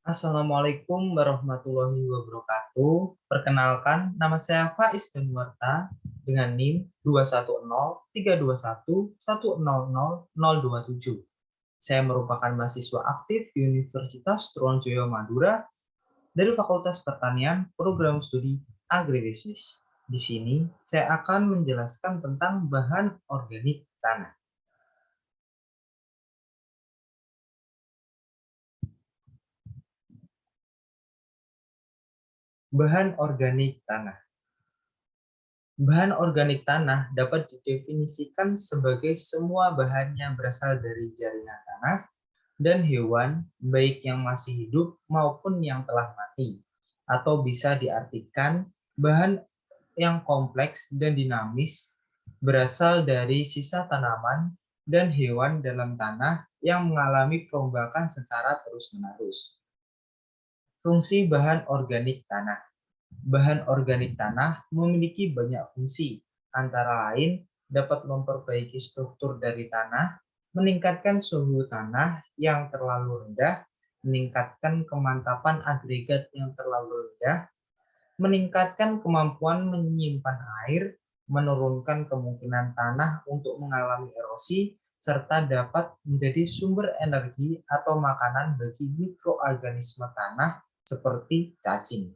Assalamualaikum warahmatullahi wabarakatuh. Perkenalkan, nama saya Faiz Danuarta dengan NIM 2103121100027. Saya merupakan mahasiswa aktif di Universitas Trunojoyo Madura dari Fakultas Pertanian, Program Studi Agribisnis. Di sini saya akan menjelaskan tentang bahan organik tanah. Bahan organik tanah. Bahan organik tanah dapat didefinisikan sebagai semua bahan yang berasal dari jaringan tanah dan hewan, baik yang masih hidup maupun yang telah mati, atau bisa diartikan bahan yang kompleks dan dinamis berasal dari sisa tanaman dan hewan dalam tanah yang mengalami perombakan secara terus-menerus. Fungsi bahan organik tanah. Bahan organik tanah memiliki banyak fungsi, antara lain dapat memperbaiki struktur dari tanah, meningkatkan suhu tanah yang terlalu rendah, meningkatkan kemantapan agregat yang terlalu rendah, meningkatkan kemampuan menyimpan air, menurunkan kemungkinan tanah untuk mengalami erosi, serta dapat menjadi sumber energi atau makanan bagi mikroorganisme tanah seperti cacing.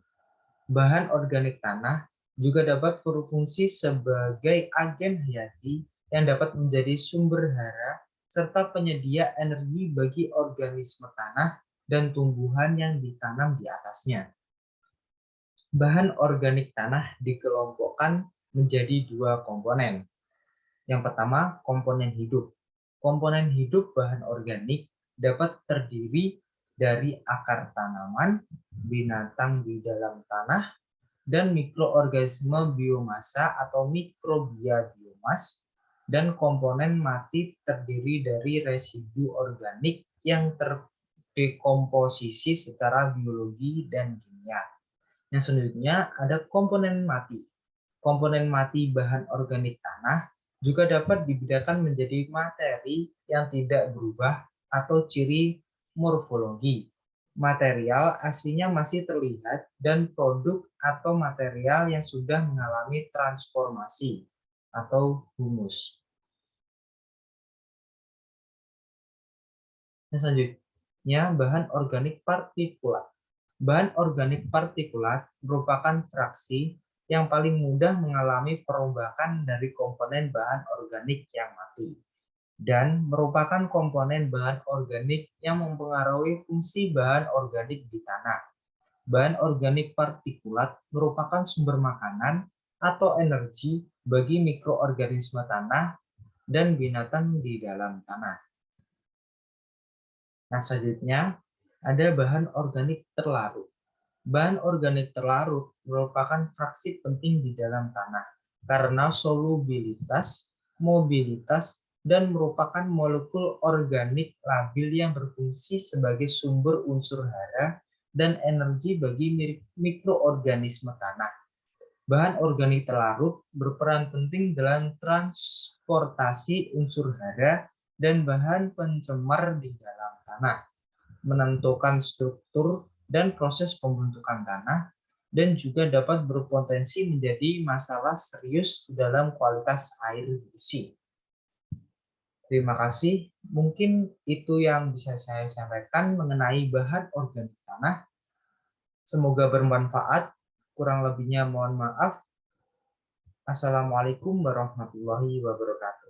Bahan organik tanah juga dapat berfungsi sebagai agen hayati yang dapat menjadi sumber hara serta penyedia energi bagi organisme tanah dan tumbuhan yang ditanam di atasnya. Bahan organik tanah dikelompokkan menjadi dua komponen. Yang pertama, komponen hidup. Komponen hidup bahan organik dapat terdiri dari akar tanaman, binatang di dalam tanah, dan mikroorganisme biomasa atau mikrobia biomas, dan komponen mati terdiri dari residu organik yang terdekomposisi secara biologi dan kimia. Yang selanjutnya ada komponen mati. Komponen mati bahan organik tanah juga dapat dibedakan menjadi materi yang tidak berubah atau ciri morfologi. Material aslinya masih terlihat dan produk atau material yang sudah mengalami transformasi atau humus. Yang selanjutnya bahan organik partikulat. Bahan organik partikulat merupakan fraksi yang paling mudah mengalami perombakan dari komponen bahan organik yang mati dan merupakan komponen bahan organik yang mempengaruhi fungsi bahan organik di tanah. Bahan organik partikulat merupakan sumber makanan atau energi bagi mikroorganisme tanah dan binatang di dalam tanah. Nah, selanjutnya ada bahan organik terlarut. Bahan organik terlarut merupakan fraksi penting di dalam tanah karena solubilitas, mobilitas, dan merupakan molekul organik labil yang berfungsi sebagai sumber unsur hara dan energi bagi mikroorganisme tanah. Bahan organik terlarut berperan penting dalam transportasi unsur hara dan bahan pencemar di dalam tanah, menentukan struktur dan proses pembentukan tanah, dan juga dapat berpotensi menjadi masalah serius dalam kualitas air bersih. Terima kasih. Mungkin itu yang bisa saya sampaikan mengenai bahan organik tanah. Semoga bermanfaat. Kurang lebihnya mohon maaf. Assalamualaikum warahmatullahi wabarakatuh.